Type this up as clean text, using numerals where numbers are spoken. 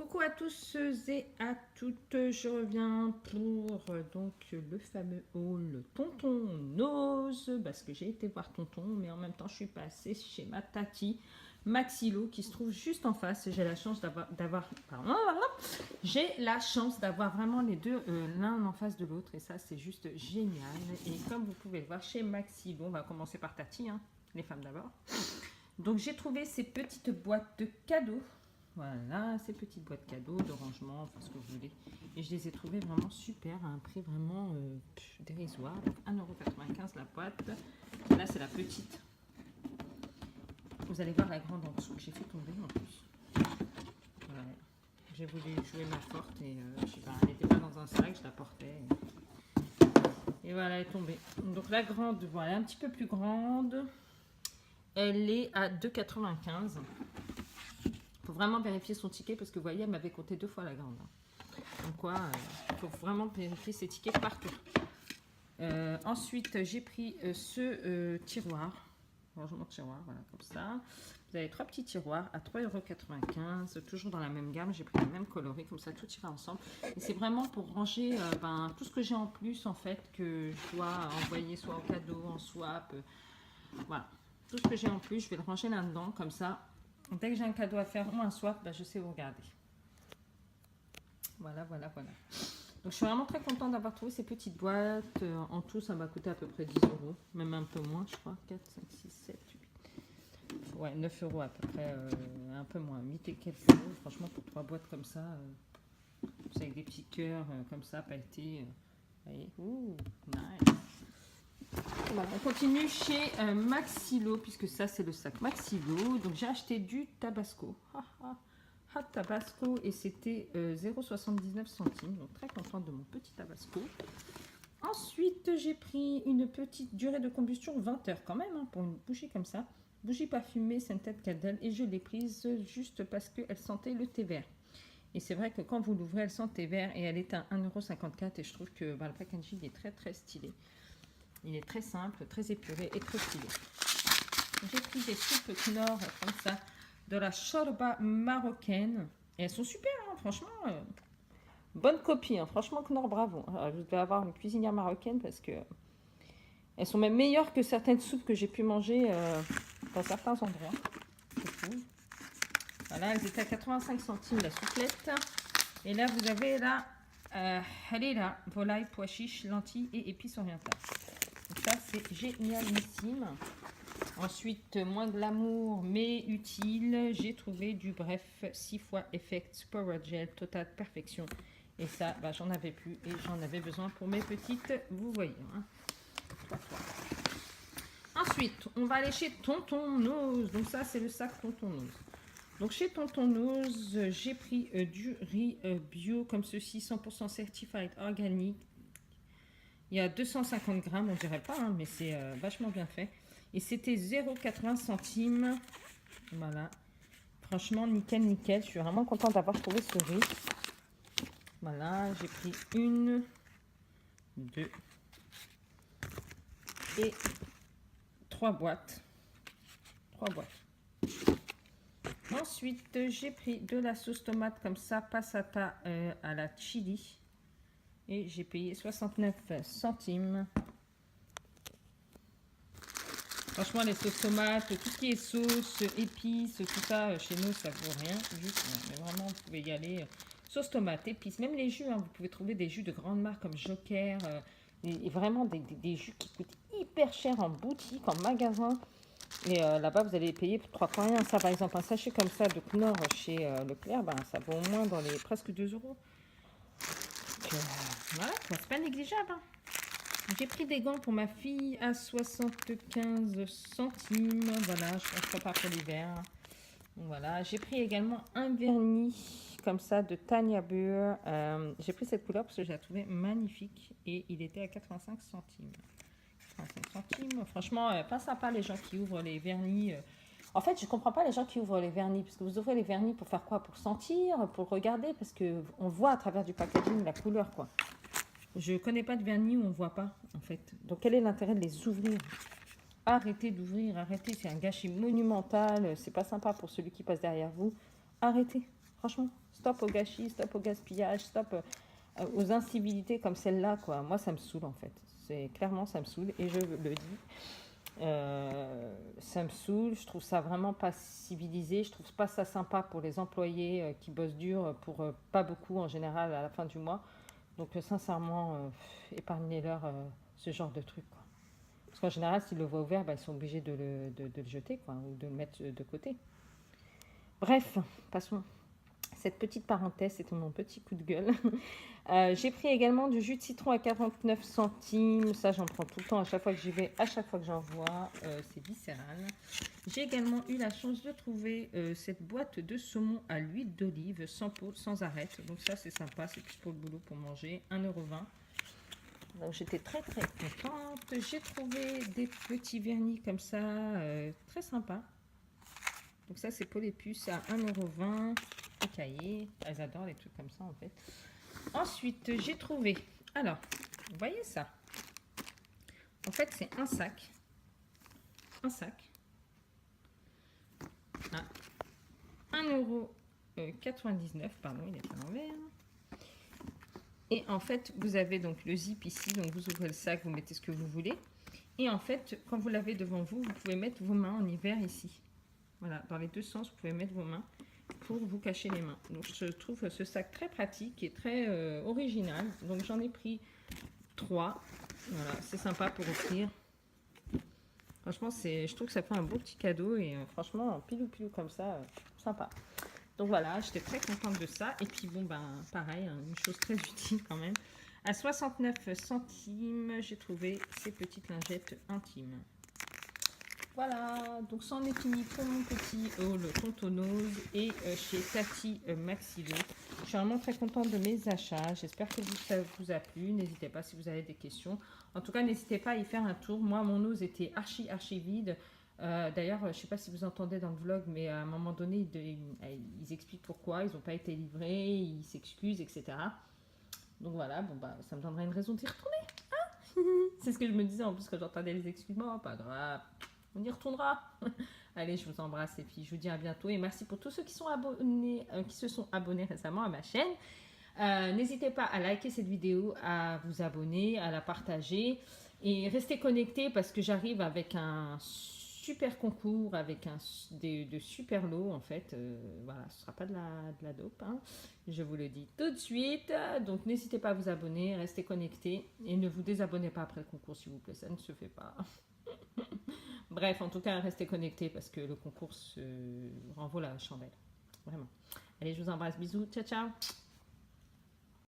Coucou à tous et à toutes, je reviens pour donc le fameux haul Tonton Nose, parce que j'ai été voir Tonton, mais en même temps je suis passée chez ma tati Maxilo qui se trouve juste en face. Et j'ai la chance j'ai la chance d'avoir vraiment les deux l'un en face de l'autre, et ça c'est juste génial. Et comme vous pouvez le voir chez Maxilo, on va commencer par Tati, hein, les femmes d'abord. Donc j'ai trouvé ces petites boîtes de cadeaux. Voilà, ces petites boîtes cadeaux, de rangement, enfin ce que vous voulez. Et je les ai trouvées vraiment super, à un prix vraiment dérisoire. Donc 1,95 € la boîte. Là, c'est la petite. Vous allez voir la grande en dessous que j'ai fait tomber en plus. Voilà. J'ai voulu jouer ma forte et je sais pas, elle n'était pas dans un sac, je la portais. Et voilà, elle est tombée. Donc la grande, voilà, un petit peu plus grande. Elle est à 2,95 €. Faut vraiment vérifier son ticket parce que vous voyez, elle m'avait compté 2 fois la grande. Donc quoi, il faut vraiment vérifier ses tickets partout. Ensuite, j'ai pris ce tiroir, rangement de tiroir, voilà, comme ça. Vous avez 3 petits tiroirs à 3,95 €, toujours dans la même gamme. J'ai pris le même coloris, comme ça tout ira ensemble. Et c'est vraiment pour ranger tout ce que j'ai en plus, en fait, que je dois envoyer soit en cadeau, en swap. Voilà, tout ce que j'ai en plus, je vais le ranger là-dedans, comme ça. Dès que j'ai un cadeau à faire ou un swap, je sais où regarder. Voilà. Donc je suis vraiment très contente d'avoir trouvé ces petites boîtes. En tout, ça m'a coûté à peu près 10 €, même un peu moins, je crois. 4, 5, 6, 7, 8. Ouais, 9 € à peu près, un peu moins, 8 et quelques euros. Franchement, pour 3 boîtes comme ça, avec des petits cœurs comme ça, pailletés. Vous voyez, ouh, nice. Voilà, on continue chez Maxilo, puisque ça c'est le sac Maxilo. Donc j'ai acheté du Tabasco. Tabasco, et c'était 0,79 €. Donc très contente de mon petit Tabasco. Ensuite, j'ai pris une petite durée de combustion 20 heures quand même, hein, pour une bougie comme ça. Bougie parfumée Scented Candle, et je l'ai prise juste parce qu'elle sentait le thé vert. Et c'est vrai que quand vous l'ouvrez, elle sent thé vert, et elle est à 1,54 € et je trouve que le packaging est très très stylé. Il est très simple, très épuré et très stylé. J'ai pris des soupes Knorr comme ça, de la shorba marocaine. Et elles sont super, hein, franchement. Bonne copie, hein, franchement Knorr, bravo. Alors, je vais avoir une cuisinière marocaine parce que elles sont même meilleures que certaines soupes que j'ai pu manger dans certains endroits. Voilà, elles étaient à 85 centimes la souplette. Et là, vous avez la halila, volaille, pois chiches, lentilles et épices orientales. Donc ça, c'est génialissime. Ensuite, moins glamour mais utile, j'ai trouvé du Bref 6 fois Effect Power Gel Total Perfection. Et ça, j'en avais plus et j'en avais besoin pour mes petites, vous voyez. Hein. Ensuite, on va aller chez Tonton Nose. Donc ça, c'est le sac Tonton Nose. Donc chez Tonton Nose, j'ai pris du riz bio comme ceci, 100% certified organique. Il y a 250 grammes, on dirait pas, hein, mais c'est vachement bien fait. Et c'était 0,80 €. Voilà. Franchement, nickel, nickel. Je suis vraiment contente d'avoir trouvé ce riz. Voilà, j'ai pris 1, 2 et 3 boîtes. 3 boîtes. Ensuite, j'ai pris de la sauce tomate comme ça, passata à la chili. Et j'ai payé 69 centimes. Franchement, les sauces tomates, tout ce qui est sauce, épices, tout ça, chez nous, ça vaut rien. Juste, mais vraiment, vous pouvez y aller. Sauce tomate, épices, même les jus, hein, vous pouvez trouver des jus de grandes marques comme Joker. Et vraiment des jus qui coûtent hyper cher en boutique, en magasin. Et là-bas, vous allez les payer pour 3 fois rien. Ça, par exemple, un sachet comme ça de Knorr chez Leclerc, ça vaut au moins dans les presque 2 €. Donc, voilà, c'est pas négligeable. Hein. J'ai pris des gants pour ma fille à 75 centimes. Voilà, je pense pas pour l'hiver. Voilà, j'ai pris également un vernis comme ça de Tanya Burr. J'ai pris cette couleur parce que je la trouvais magnifique et il était à 85 centimes. 85 centimes. Franchement, pas sympa les gens qui ouvrent les vernis. En fait, je comprends pas les gens qui ouvrent les vernis, parce que vous ouvrez les vernis pour faire quoi? Pour sentir, pour regarder, parce que on voit à travers du packaging la couleur, quoi. Je connais pas de vernis où on voit pas, en fait. Donc, quel est l'intérêt de les ouvrir? Arrêtez d'ouvrir, arrêtez. C'est un gâchis monumental. C'est pas sympa pour celui qui passe derrière vous. Arrêtez. Franchement, stop au gâchis, stop au gaspillage, stop aux incivilités comme celle-là, quoi. Moi, ça me saoule, en fait. C'est clairement, ça me saoule, et je le dis. Ça me saoule, je trouve ça vraiment pas civilisé, je trouve pas ça sympa pour les employés qui bossent dur pour pas beaucoup en général à la fin du mois. Donc sincèrement, épargnez-leur ce genre de truc, quoi. Parce qu'en général, s'ils le voient ouvert, bah, ils sont obligés de le jeter, quoi, ou de le mettre de côté. Bref, passons. Cette petite parenthèse, c'était mon petit coup de gueule. J'ai pris également du jus de citron à 49 centimes. Ça, j'en prends tout le temps à chaque fois que j'y vais, à chaque fois que j'en vois. C'est viscéral. J'ai également eu la chance de trouver cette boîte de saumon à l'huile d'olive sans peau, sans arête. Donc ça, c'est sympa. C'est plus pour le boulot, pour manger. 1,20 €. Donc j'étais très très contente. J'ai trouvé des petits vernis comme ça, très sympa. Donc ça, c'est pour les puces à 1,20 € les cahiers. Elles adorent les trucs comme ça, en fait. Ensuite, j'ai trouvé... Alors, vous voyez ça? En fait, c'est un sac. Un sac. À 1,99 €. Pardon, il est à l'envers. Et en fait, vous avez donc le zip ici. Donc, vous ouvrez le sac, vous mettez ce que vous voulez. Et en fait, quand vous l'avez devant vous, vous pouvez mettre vos mains en hiver ici. Voilà, dans les deux sens, vous pouvez mettre vos mains pour vous cacher les mains. Donc, je trouve ce sac très pratique et très original. Donc, j'en ai pris 3. Voilà, c'est sympa pour offrir. Franchement, je trouve que ça fait un beau petit cadeau et franchement, pilou-pilou comme ça, sympa. Donc, voilà, j'étais très contente de ça. Et puis, bon, ben, pareil, hein, une chose très utile quand même. À 69 centimes, j'ai trouvé ces petites lingettes intimes. Voilà, donc c'en est fini pour mon petit haul Contonose et chez Tati Maxilo. Je suis vraiment très contente de mes achats. J'espère que ça vous a plu. N'hésitez pas si vous avez des questions. En tout cas, n'hésitez pas à y faire un tour. Moi, mon ose était archi vide. D'ailleurs, je ne sais pas si vous entendez dans le vlog, mais à un moment donné, ils expliquent pourquoi. Ils n'ont pas été livrés, ils s'excusent, etc. Donc voilà, bon bah ça me donnerait une raison d'y retourner. Hein. C'est ce que je me disais en plus quand j'entendais les excuses. Bon, pas grave. On y retournera. Allez, je vous embrasse et puis je vous dis à bientôt. Et merci pour tous ceux qui sont abonnés, qui se sont abonnés récemment à ma chaîne. N'hésitez pas à liker cette vidéo, à vous abonner, à la partager. Et restez connectés parce que j'arrive avec un super concours, avec de super lots en fait. Voilà, ce ne sera pas de la dope. Hein. Je vous le dis tout de suite. Donc n'hésitez pas à vous abonner, restez connectés. Et ne vous désabonnez pas après le concours s'il vous plaît, ça ne se fait pas. Bref, en tout cas, restez connectés parce que le concours se renvoie la chandelle. Vraiment. Allez, je vous embrasse. Bisous. Ciao, ciao.